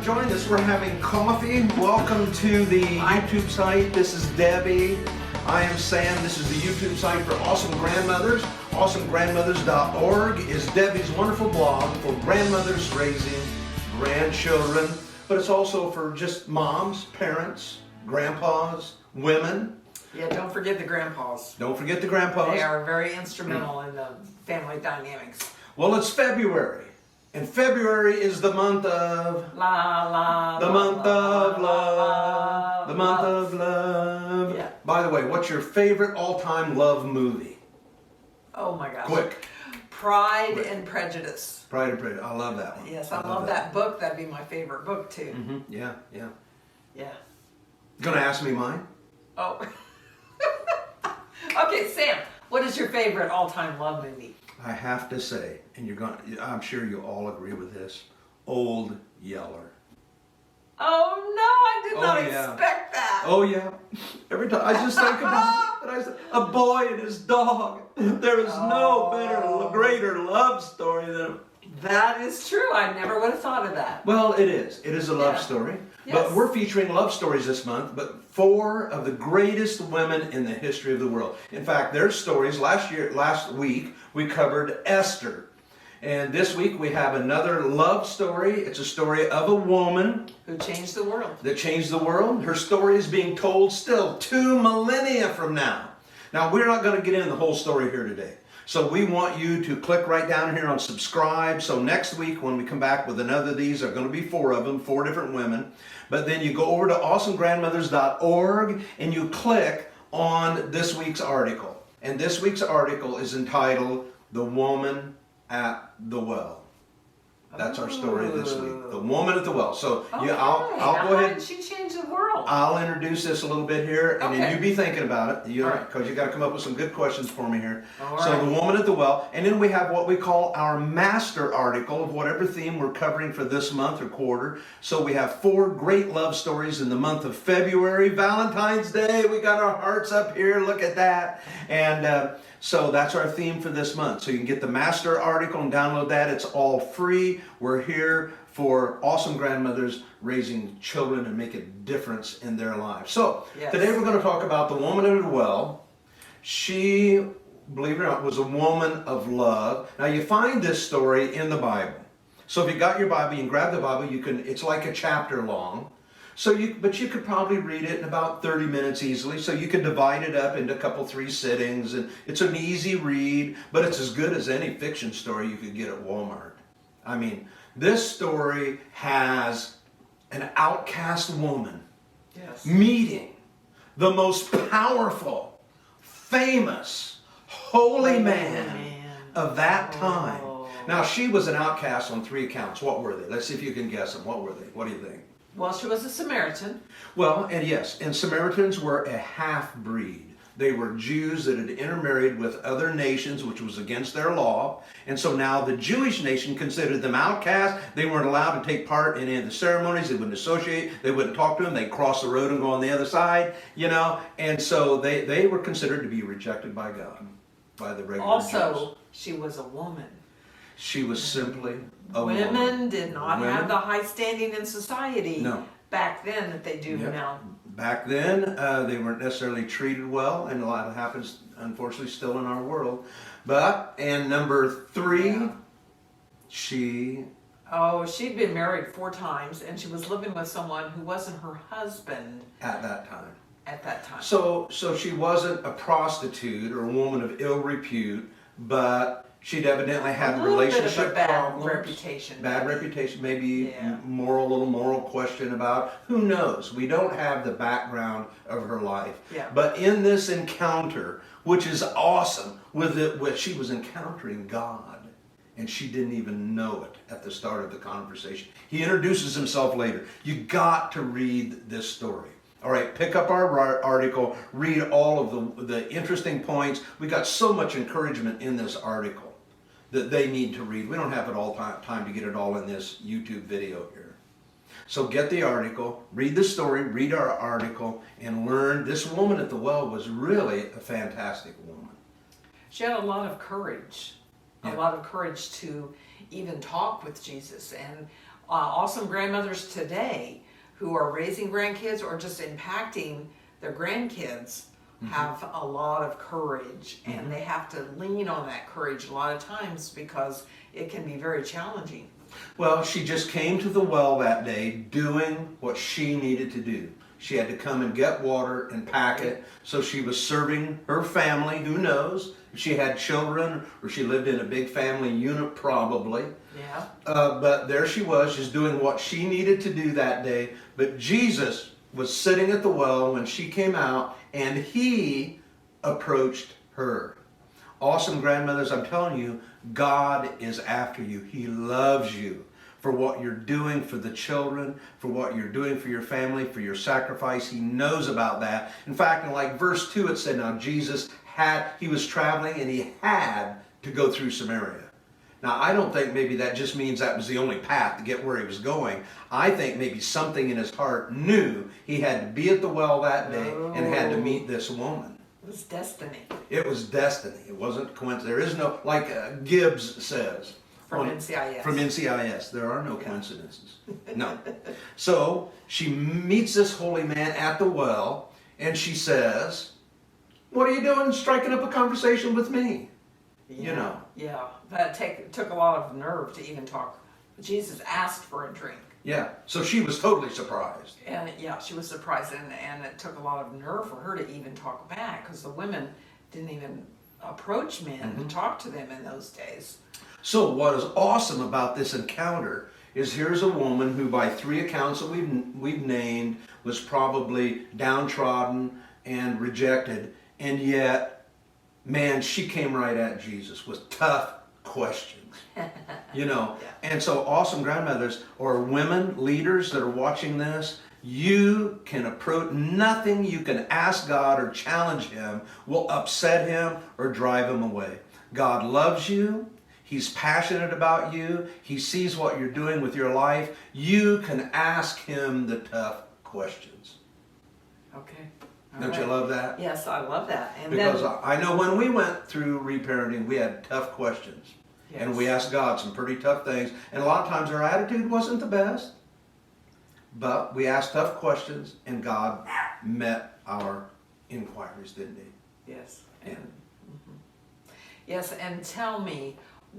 joined us. We're having coffee. Welcome to the YouTube site. This is Debbie. I am Sam. This is the YouTube site for Awesome Grandmothers. AwesomeGrandmothers.org is Debbie's wonderful blog for grandmothers raising grandchildren, but it's also for just moms, parents, grandpas, women. Yeah, don't forget the grandpas. Don't forget the grandpas. They are very instrumental in the family dynamics. Well, it's February. And February is the month of the month of love. The month of love. Yeah. By the way, what's your favorite all-time love movie? Oh my gosh. Quick. Pride and Prejudice. Pride and Prejudice. I love that one. Yes, I love that book. That'd be my favorite book too. Mm-hmm. Yeah. Yeah. Gonna ask me mine? Oh. Okay, Sam, what is your favorite all-time love movie? I have to say, and I'm sure you all agree with this, Old Yeller. Oh no, I did not expect that. Oh yeah. Every time I just think about it, a boy and his dog. There is no better, greater love story than. That is true. I never would have thought of that. Well, it is. It is a love story. Yes. But we're featuring love stories this month, but 4 of the greatest women in the history of the world. In fact, their stories. Last week, we covered Esther. And this week, we have another love story. It's a story of a woman Who changed the world. that changed the world. Her story is being told still 2 millennia from now. Now, we're not going to get into the whole story here today. So we want you to click right down here on subscribe. So next week when we come back with another of these, there are going to be 4 of them, 4 different women. But then you go over to AwesomeGrandmothers.org and you click on this week's article. And this week's article is entitled, The Woman at the Well. That's our story this week. The Woman at the Well. So Okay. I'll go How ahead. did she change the world? I'll introduce this a little bit here, and then you be thinking about it, Right. because you got to come up with some good questions for me here. All So right. The Woman at the Well, and then we have what we call our master article of whatever theme we're covering for this month or quarter. So we have 4 great love stories in the month of February, Valentine's Day. We got our hearts up here. Look at that. And so that's our theme for this month. So you can get the master article and download that. It's all free. We're here for awesome grandmothers raising children and make a difference in their lives. So today we're going to talk about the woman at the well. She, believe it or not, was a woman of love. Now you find this story in the Bible. So if you got your Bible, you can grab the Bible. It's like a chapter long. But you could probably read it in about 30 minutes easily. So you could divide it up into a couple, 3 sittings. And it's an easy read, but it's as good as any fiction story you could get at Walmart. I mean, this story has an outcast woman meeting the most powerful, famous, holy man of that time. Now, she was an outcast on 3 accounts. What were they? Let's see if you can guess them. What were they? What do you think? Well, she was a Samaritan. Well, and yes, and Samaritans were a half-breed. They were Jews that had intermarried with other nations, which was against their law. And so now the Jewish nation considered them outcasts. They weren't allowed to take part in any of the ceremonies. They wouldn't associate. They wouldn't talk to them. They'd cross the road and go on the other side, And so they were considered to be rejected by God, by the regular Jews. Also, she was a woman. She was simply a woman. Women did not have the high standing in society back then that they do now. Back then, they weren't necessarily treated well, and a lot happens, unfortunately, still in our world. And number 3, she'd been married 4 times, and she was living with someone who wasn't her husband at that time. So she wasn't a prostitute or a woman of ill repute, but she'd evidently had relationship problems. Bad reputation, maybe little moral question about, who knows? We don't have the background of her life. Yeah. But in this encounter, which is awesome, she was encountering God, and she didn't even know it at the start of the conversation. He introduces himself later. You got to read this story. All right, pick up our article, read all of the interesting points. We got so much encouragement in this article that they need to read. We don't have it all time to get it all in this YouTube video here. So get the article, read the story, read our article, and learn. This woman at the well was really a fantastic woman. She had a lot of courage. A lot of courage to even talk with Jesus. And awesome grandmothers today who are raising grandkids or just impacting their grandkids have a lot of courage, and they have to lean on that courage a lot of times because it can be very challenging. Well, she just came to the well that day doing what she needed to do. She had to come and get water and pack it. So she was serving her family. Who knows if she had children or she lived in a big family unit, probably. Yeah. But there she was, just doing what she needed to do that day. But Jesus was sitting at the well when she came out, and he approached her. Awesome grandmothers, I'm telling you, God is after you. He loves you for what you're doing for the children, for what you're doing for your family, for your sacrifice. He knows about that. In fact, in like verse 2, it said, now Jesus he was traveling and he had to go through Samaria. Now, I don't think maybe that just means that was the only path to get where he was going. I think maybe something in his heart knew he had to be at the well that day and had to meet this woman. It was destiny. It was destiny. It wasn't coincidence. There is no, like Gibbs says. From NCIS. From NCIS. There are no coincidences. No. So she meets this holy man at the well, and she says, what are you doing striking up a conversation with me? Yeah, You know. Yeah, that took a lot of nerve to even talk. Jesus asked for a drink. Yeah. So she was totally surprised. And yeah, she was surprised, and it took a lot of nerve for her to even talk back, because the women didn't even approach men to talk to them in those days. So what is awesome about this encounter is here's a woman who, by 3 accounts that we've named, was probably downtrodden and rejected, and yet, man, she came right at Jesus with tough questions. You know, and so awesome grandmothers or women leaders that are watching this, you can approach, nothing you can ask God or challenge him will upset him or drive him away. God loves you. He's passionate about you. He sees what you're doing with your life. You can ask him the tough questions. Okay. Don't you love that? Yes, I love that. And Because then, I know when we went through reparenting, we had tough questions. yes. And we asked God some pretty tough things. And a lot of times our attitude wasn't the best. But we asked tough questions, and God met our inquiries, didn't he? Yes. And, yes, and tell me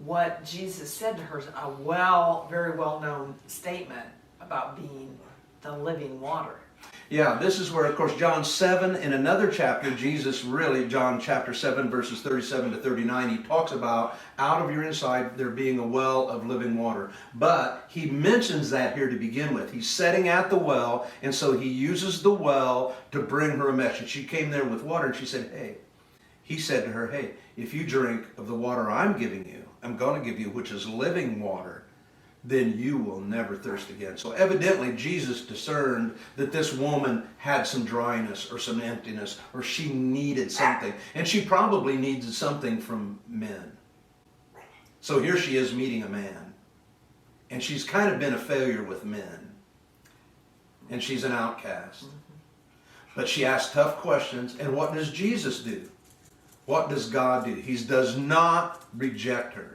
what Jesus said to her, a very well-known statement about being the living water. Yeah, this is where, of course, John 7, in another chapter, Jesus really, John chapter 7, verses 37 to 39, he talks about out of your inside there being a well of living water. But he mentions that here to begin with. He's sitting at the well, and so he uses the well to bring her a message. She came there with water, and she said, hey, he said to her, hey, if you drink of the water I'm giving you, I'm going to give you, which is living water, then you will never thirst again. So evidently Jesus discerned that this woman had some dryness or some emptiness, or she needed something. And she probably needed something from men. So here she is meeting a man. And she's kind of been a failure with men. And she's an outcast. But she asks tough questions. And what does Jesus do? What does God do? He does not reject her.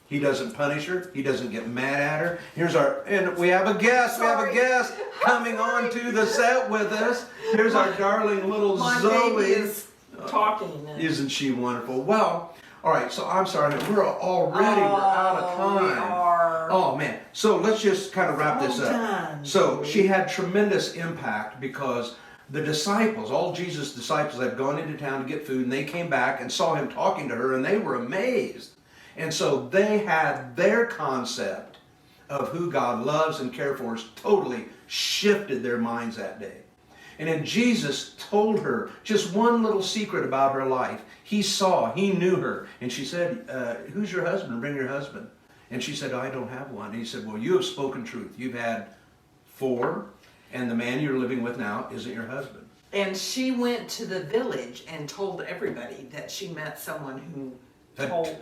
He doesn't punish her. He doesn't get mad at her. And we have a guest. We have a guest coming on to the set with us. Here's our darling little My Zoe. baby is talking. Isn't she wonderful? Well, all right, so I'm sorry. We're out of time. We are. Oh, man. So let's just kind of wrap this up. Done. So she had tremendous impact because the disciples, all Jesus' disciples, had gone into town to get food, and they came back and saw him talking to her, and they were amazed. And so they had their concept of who God loves and cares for totally shifted their minds that day. And then Jesus told her just one little secret about her life. He knew her. And she said, who's your husband? Bring your husband. And she said, I don't have one. And he said, well, you have spoken truth. You've had 4, and the man you're living with now isn't your husband. And she went to the village and told everybody that she met someone who told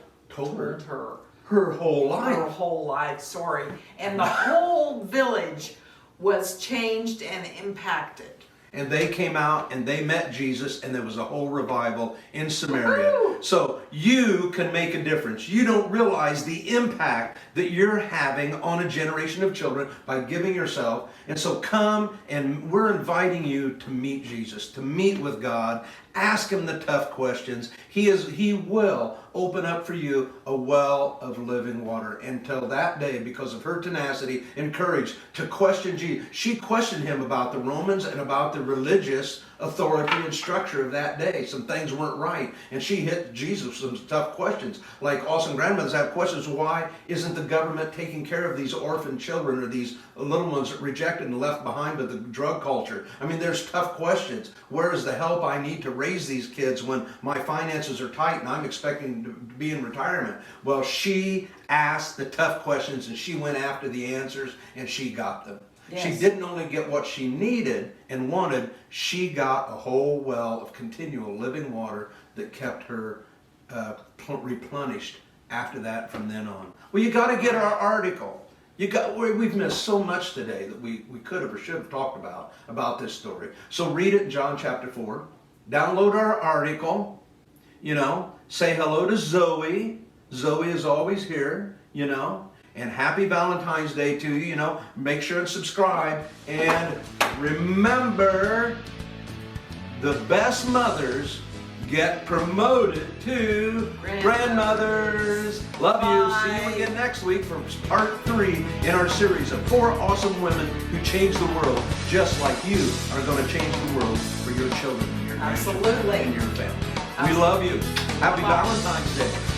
her her whole life. Her whole life story. And the whole village was changed and impacted. and they came out and they met Jesus, and there was a whole revival in Samaria. Woo-hoo! So you can make a difference. You don't realize the impact that you're having on a generation of children by giving yourself. And so come, and we're inviting you to meet Jesus, to meet with God. Ask him the tough questions. He will open up for you a well of living water. Until that day, because of her tenacity and courage to question Jesus. She questioned him about the Romans and about the religious authority and structure of that day. Some things weren't right. And she hit Jesus with some tough questions. Like awesome grandmothers have questions. Why isn't the government taking care of these orphan children or these little ones rejected and left behind by the drug culture? I mean, there's tough questions. Where is the help I need to raise these kids when my finances are tight and I'm expecting to be in retirement? Well, she asked the tough questions and she went after the answers and she got them. Yes. She didn't only get what she needed and wanted, she got a whole well of continual living water that kept her replenished after that from then on. Well, you got to get our article. We've missed so much today that we could have or should have talked about this story. So read it in John chapter 4. Download our article. Say hello to Zoe. Zoe is always here, And happy Valentine's Day to you, Make sure and subscribe. And remember, the best mothers get promoted to grandmothers. Love you. See you again next week for part 3 in our series of 4 awesome women who changed the world, just like you are going to change the world for your children and your grandchildren and your family. We love you. Happy Valentine's Day.